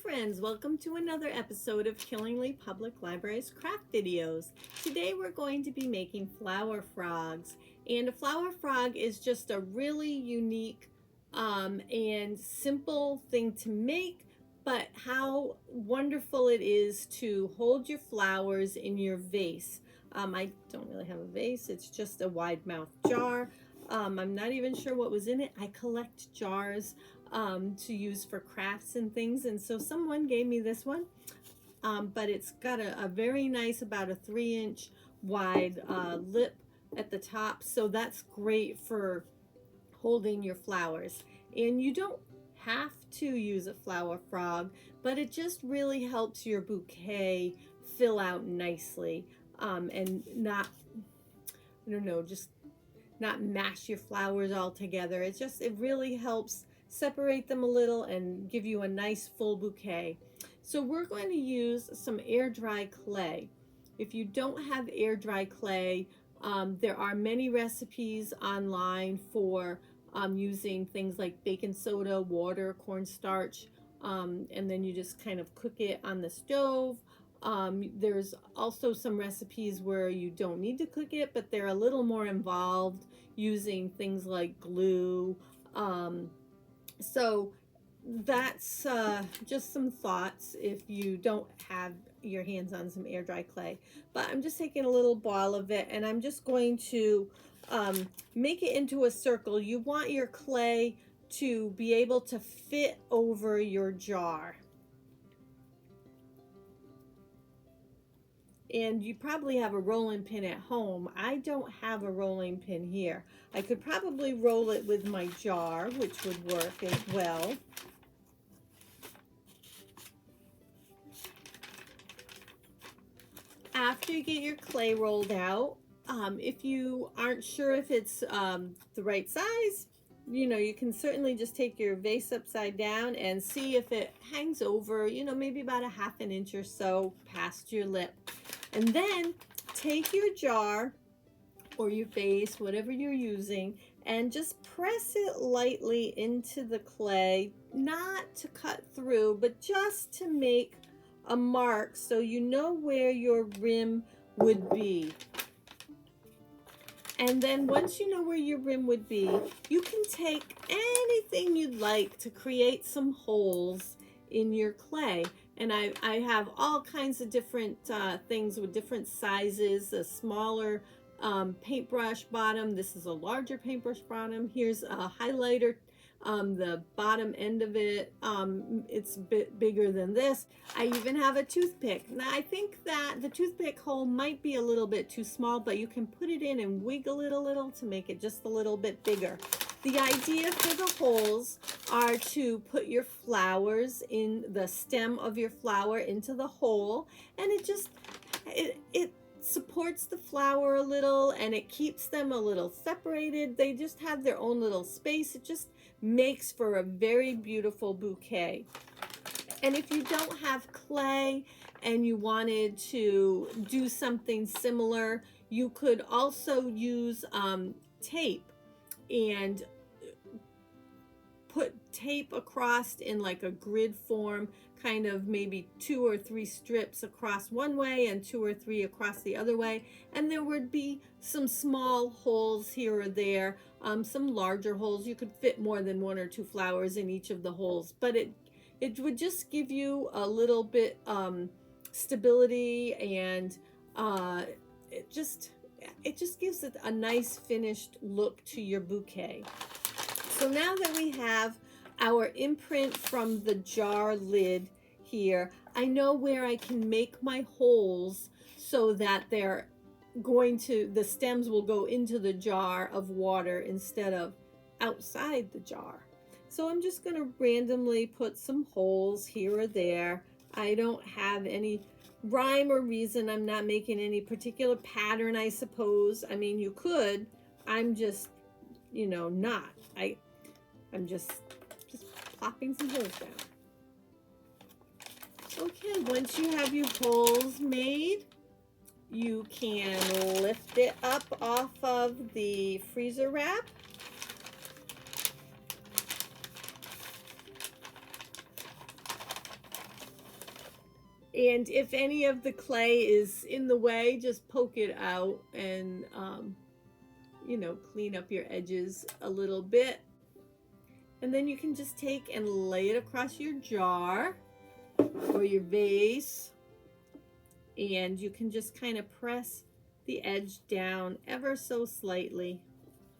friends, welcome to another episode of Killingly Public Library's craft videos. Today we're going to be making flower frogs, and a flower frog is just a really unique and simple thing to make, but how wonderful it is to hold your flowers in your vase. I don't really have a vase, it's just a wide mouth jar. I'm not even sure what was in it. I collect jars to use for crafts and things, and so someone gave me this one, but it's got a very nice, about a 3-inch wide lip at the top, so that's great for holding your flowers. And you don't have to use a flower frog, but it just really helps your bouquet fill out nicely, and not, I don't know, just not mash your flowers all together. It really helps separate them a little and give you a nice full bouquet. So we're going to use some air dry clay. If you don't have air dry clay, there are many recipes online for using things like baking soda, water, cornstarch, and then you just kind of cook it on the stove. There's also some recipes where you don't need to cook it, but they're a little more involved, using things like glue. So that's just some thoughts if you don't have your hands on some air dry clay. But I'm just taking a little ball of it, and I'm just going to make it into a circle. You want your clay to be able to fit over your jar. And you probably have a rolling pin at home. I don't have a rolling pin here. I could probably roll it with my jar, which would work as well. After you get your clay rolled out, if you aren't sure if it's the right size, you can certainly just take your vase upside down and see if it hangs over, maybe about a ½ inch or so past your lip. And then take your jar or your vase, whatever you're using, and just press it lightly into the clay, not to cut through, but just to make a mark so you know where your rim would be. And then once you know where your rim would be, you can take anything you'd like to create some holes in your clay. And I have all kinds of different things with different sizes. A smaller paintbrush bottom. This is a larger paintbrush bottom. Here's a highlighter. The bottom end of it, it's a bit bigger than this. I even have a toothpick. Now I think that the toothpick hole might be a little bit too small, but you can put it in and wiggle it a little to make it just a little bit bigger. The idea for the holes are to put your flowers in the stem of your flower into the hole, and it supports the flower a little, and it keeps them a little separated. They just have their own little space. It just makes for a very beautiful bouquet. And if you don't have clay and you wanted to do something similar, you could also use tape and put tape across in like a grid form, kind of maybe 2 or 3 strips across one way and 2 or 3 across the other way, and there would be some small holes here or there, some larger holes. You could fit more than 1 or 2 flowers in each of the holes, but it would just give you a little bit stability, and it just gives it a nice finished look to your bouquet. So now that we have our imprint from the jar lid here, I know where I can make my holes so that the stems will go into the jar of water instead of outside the jar. So I'm just going to randomly put some holes here or there. I don't have any rhyme or reason. I'm not making any particular pattern, I suppose. I mean, you could. I'm just, not. I'm just plopping some holes down. Okay, once you have your holes made, you can lift it up off of the freezer wrap. And if any of the clay is in the way, just poke it out and, you know, clean up your edges a little bit. And then you can just take and lay it across your jar or your vase. And you can just kind of press the edge down ever so slightly,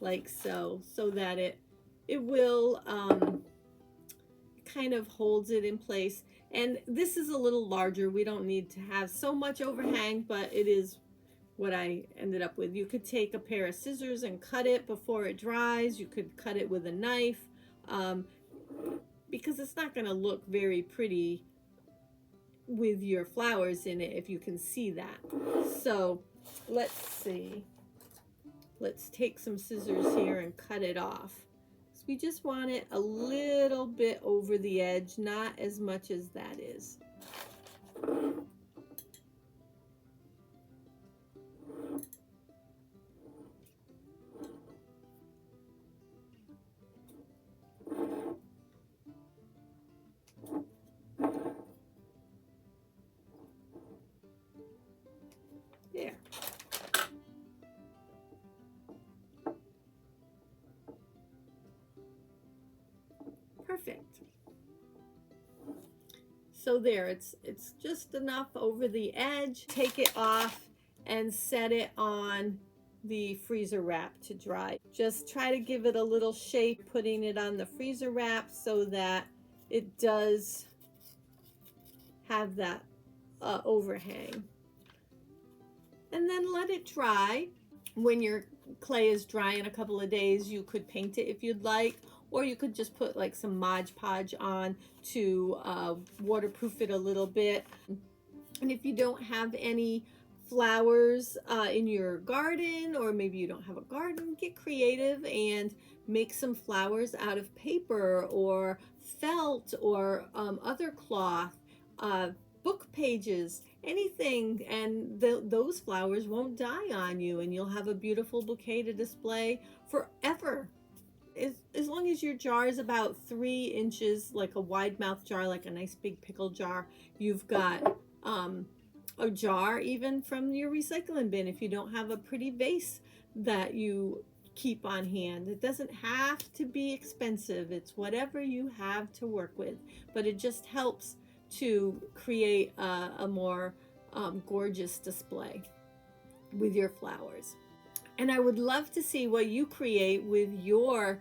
like so, so that it will kind of holds it in place. And this is a little larger. We don't need to have so much overhang, but it is what I ended up with. You could take a pair of scissors and cut it before it dries. You could cut it with a knife, because it's not going to look very pretty with your flowers in it if you can see that. So let's see. Let's take some scissors here and cut it off. So we just want it a little bit over the edge, not as much as that is. There. Perfect. So there, it's just enough over the edge. Take it off and set it on the freezer wrap to dry. Just try to give it a little shape, putting it on the freezer wrap so that it does have that overhang. And then let it dry. When your clay is dry in a couple of days, you could paint it if you'd like, or you could just put like some Mod Podge on to waterproof it a little bit. And if you don't have any flowers in your garden, or maybe you don't have a garden, get creative and make some flowers out of paper or felt or other cloth, book pages, anything, and those flowers won't die on you, and you'll have a beautiful bouquet to display forever. As long as your jar is about 3 inches, like a wide mouth jar, like a nice big pickle jar, you've got a jar even from your recycling bin if you don't have a pretty vase that you keep on hand. It doesn't have to be expensive. It's whatever you have to work with, but it just helps to create a more gorgeous display with your flowers. And I would love to see what you create with your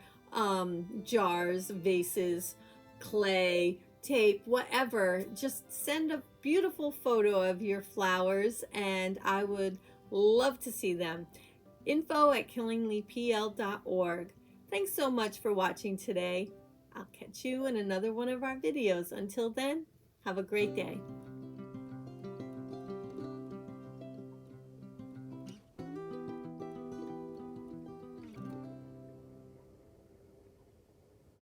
jars, vases, clay, tape, whatever. Just send a beautiful photo of your flowers and I would love to see them. info@killinglypl.org. Thanks so much for watching today. I'll catch you in another one of our videos. Until then, have a great day.